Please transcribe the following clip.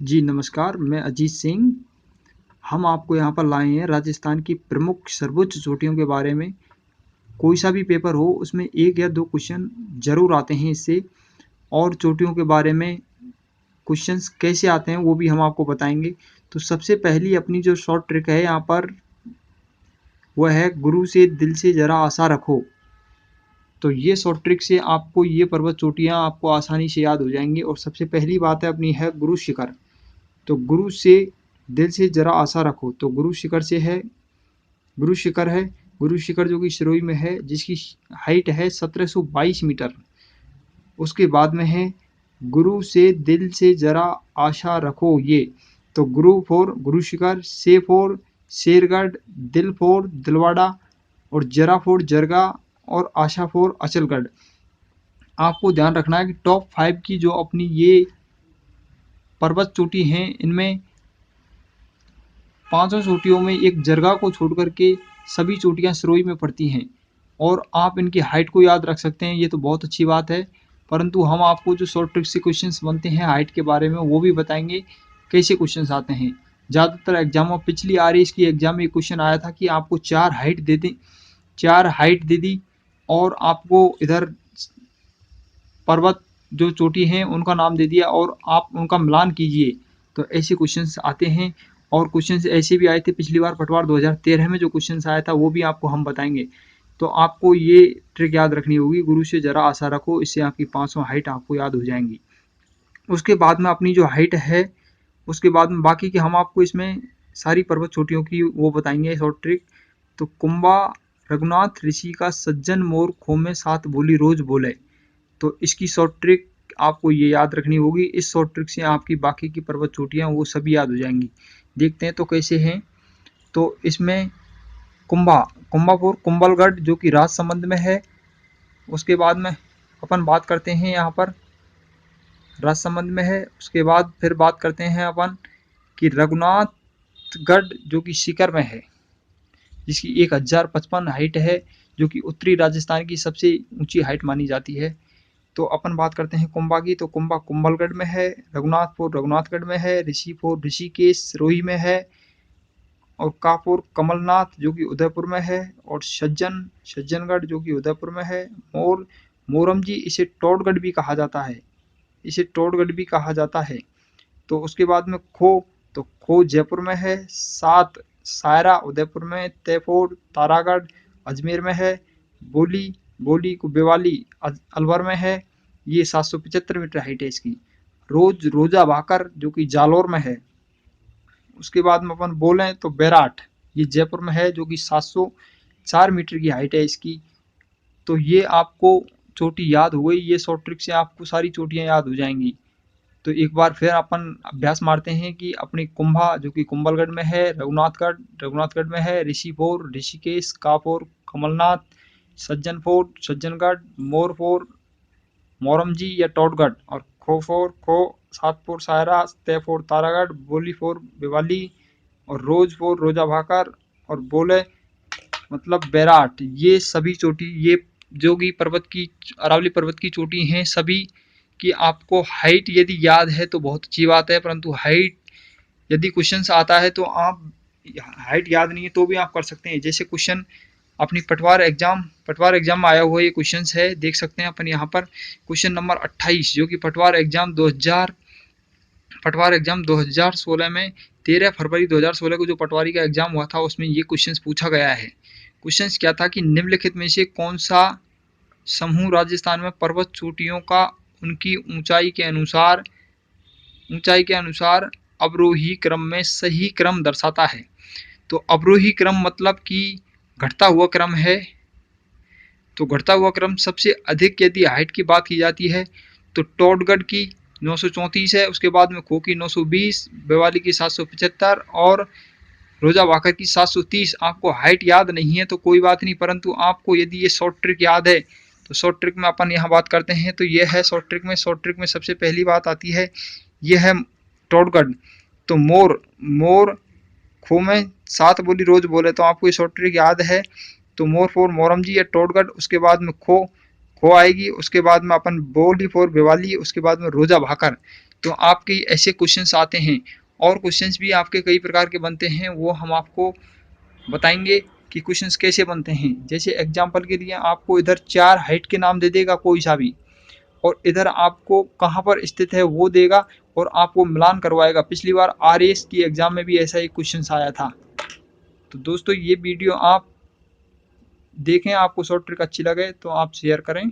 जी नमस्कार, मैं अजीत सिंह। हम आपको यहाँ पर लाए हैं राजस्थान की प्रमुख सर्वोच्च चोटियों के बारे में। कोई सा भी पेपर हो उसमें 1 या 2 क्वेश्चन ज़रूर आते हैं इससे, और चोटियों के बारे में क्वेश्चंस कैसे आते हैं वो भी हम आपको बताएंगे। तो सबसे पहली अपनी जो शॉर्ट ट्रिक है यहाँ पर, वह है गुरु से दिल से ज़रा आशा रखो। तो ये शॉर्ट ट्रिक से आपको ये पर्वत चोटियाँ आपको आसानी से याद हो जाएंगी। और सबसे पहली बात है अपनी है गुरु शिखर। तो गुरु से दिल से ज़रा आशा रखो। तो गुरु शिखर से है, गुरु शिखर है, गुरु शिखर जो कि सिरोही में है, जिसकी हाइट है 1722 मीटर। उसके बाद में है गुरु से दिल से ज़रा आशा रखो ये। तो गुरु फॉर गुरु शिखर, से फॉर शेरगढ़, दिल फॉर दिलवाड़ा, और जरा फॉर जरगा, और आशा फॉर अचलगढ़। आपको ध्यान रखना है कि टॉप 5 की जो अपनी ये पर्वत चोटी हैं, इनमें 5 चोटियों में एक जरगा को छोड़ करके सभी चोटियाँ सिरोही में पड़ती हैं। और आप इनकी हाइट को याद रख सकते हैं, ये तो बहुत अच्छी बात है। परंतु हम आपको जो शॉर्ट ट्रिक से क्वेश्चंस बनते हैं हाइट के बारे में वो भी बताएंगे कैसे क्वेश्चंस आते हैं। ज़्यादातर एग्जामों, पिछली RS की एग्जाम में क्वेश्चन आया था कि आपको 4 हाइट दे दें, 4 हाइट दे दी और आपको इधर पर्वत जो चोटी हैं उनका नाम दे दिया और आप उनका मिलान कीजिए। तो ऐसे क्वेश्चंस आते हैं। और क्वेश्चंस ऐसे भी आए थे पिछली बार पटवार 2013 में, जो क्वेश्चंस आया था वो भी आपको हम बताएंगे। तो आपको ये ट्रिक याद रखनी होगी, गुरु से ज़रा आशा रखो, इससे आपकी 500 हाइट आपको याद हो जाएंगी। उसके बाद में अपनी जो हाइट है, उसके बाद में बाकी की हम आपको इसमें सारी पर्वत चोटियों की वो बताएंगे शॉर्ट ट्रिक। तो कुंभा रघुनाथ ऋषि का सज्जन मोर खो में सात बोली रोज बोले। तो इसकी शॉर्ट ट्रिक आपको ये याद रखनी होगी। इस शॉर्ट ट्रिक से आपकी बाकी की पर्वत चोटियाँ वो सभी याद हो जाएंगी। देखते हैं तो कैसे हैं। तो इसमें कुंभा, कुंभापुर कुंभलगढ़ जो कि राजसमंद में है। उसके बाद में अपन बात करते हैं यहाँ पर राजसमंद में है। उसके बाद फिर बात करते हैं अपन कि रघुनाथगढ़ जो कि सीकर में है, जिसकी 1055 हाइट है, जो कि उत्तरी राजस्थान की सबसे ऊंची हाइट मानी जाती है। तो अपन बात करते हैं कुंभा की। तो कुंभा कुंभलगढ़ में है, रघुनाथपुर रघुनाथगढ़ में है, ऋषिपुर ऋषिकेश सिरोही में है, और कापुर कमलनाथ जो कि उदयपुर में है, और सज्जनगढ़ जो कि उदयपुर में है। मोरमजी, इसे टोडगढ़ भी कहा जाता है, इसे टोडगढ़ भी कहा जाता है। तो उसके बाद में तो खो जयपुर में है, सात सायरा उदयपुर में, तैफोर तारागढ़ अजमेर में है, बोली बोली को बेवाली अलवर में है, ये 775 मीटर हाइट है इसकी। रोजा भाकर जो कि जालौर में है। उसके बाद में अपन बोलें तो बैराट, ये जयपुर में है, जो कि 704 मीटर की हाइट है इसकी। तो ये आपको चोटी याद हो गई। ये शॉर्ट ट्रिक से आपको सारी चोटियाँ याद हो जाएंगी। तो एक बार फिर अपन अभ्यास मारते हैं कि अपनी कुंभा जो कि कुंभलगढ़ में है, रघुनाथगढ़ में है, ऋषिपुर ऋषिकेश, कापुर कमलनाथ, सज्जनगढ़, मोरपुर मोरमजी या टोडगढ़, और खो सातपुर सायरा, तैफोर तारागढ़, बोलीपुर बेवाली, और रोजपुर रोजा भाकर, और बोले मतलब बैराट। ये सभी चोटी, ये जो कि अरावली पर्वत की चोटी हैं सभी कि आपको हाइट यदि याद है तो बहुत अच्छी बात है। परंतु हाइट यदि क्वेश्चन आता है तो आप हाइट याद नहीं है तो भी आप कर सकते हैं। जैसे क्वेश्चन अपनी पटवार एग्जाम में आया हुआ ये क्वेश्चन है, देख सकते हैं अपन यहाँ पर क्वेश्चन नंबर 28, जो कि पटवार एग्जाम 2016 में 13 फरवरी 2016 को जो पटवारी का एग्जाम हुआ था उसमें ये क्वेश्चन पूछा गया है। क्वेश्चन क्या था कि निम्नलिखित में से कौन सा समूह राजस्थान में पर्वत चोटियों का उनकी ऊंचाई के अनुसार अवरोही क्रम में सही क्रम दर्शाता है। तो अवरोही क्रम मतलब कि घटता हुआ क्रम है। तो घटता हुआ क्रम सबसे अधिक यदि हाइट की बात की जाती है तो टोडगढ़ की 934 है, उसके बाद में खो की 920, बेवाली की 775 और रोजा भाकर की 730। आपको हाइट याद नहीं है तो कोई बात नहीं, परंतु आपको यदि ये शॉर्ट ट्रिक याद है तो शॉर्ट ट्रिक में अपन यहाँ बात करते हैं। तो ये है शॉर्ट ट्रिक में सबसे पहली बात आती है, यह है टोडगढ़। तो मोर खो में 7 बोली रोज बोले, तो आपको ये शॉर्ट ट्रिक याद है। तो मोर फॉर मोरमजी या टोडगढ़। उसके बाद में खो हो आएगी, उसके बाद में अपन बोली फॉर बेवाली, उसके बाद में रोजा भाकर। तो आपके ऐसे क्वेश्चंस आते हैं और क्वेश्चंस भी आपके कई प्रकार के बनते हैं, वो हम आपको बताएंगे कि क्वेश्चंस कैसे बनते हैं। जैसे एग्जांपल के लिए आपको इधर 4 हाइट के नाम दे देगा कोई सा भी, और इधर आपको कहाँ पर स्थित है वो देगा और आपको मिलान करवाएगा। पिछली बार आरएएस की एग्जाम में भी ऐसा ही क्वेश्चन आया था। तो दोस्तों ये वीडियो आप देखें, आपको शॉर्ट ट्रिक अच्छी लगे तो आप शेयर करें।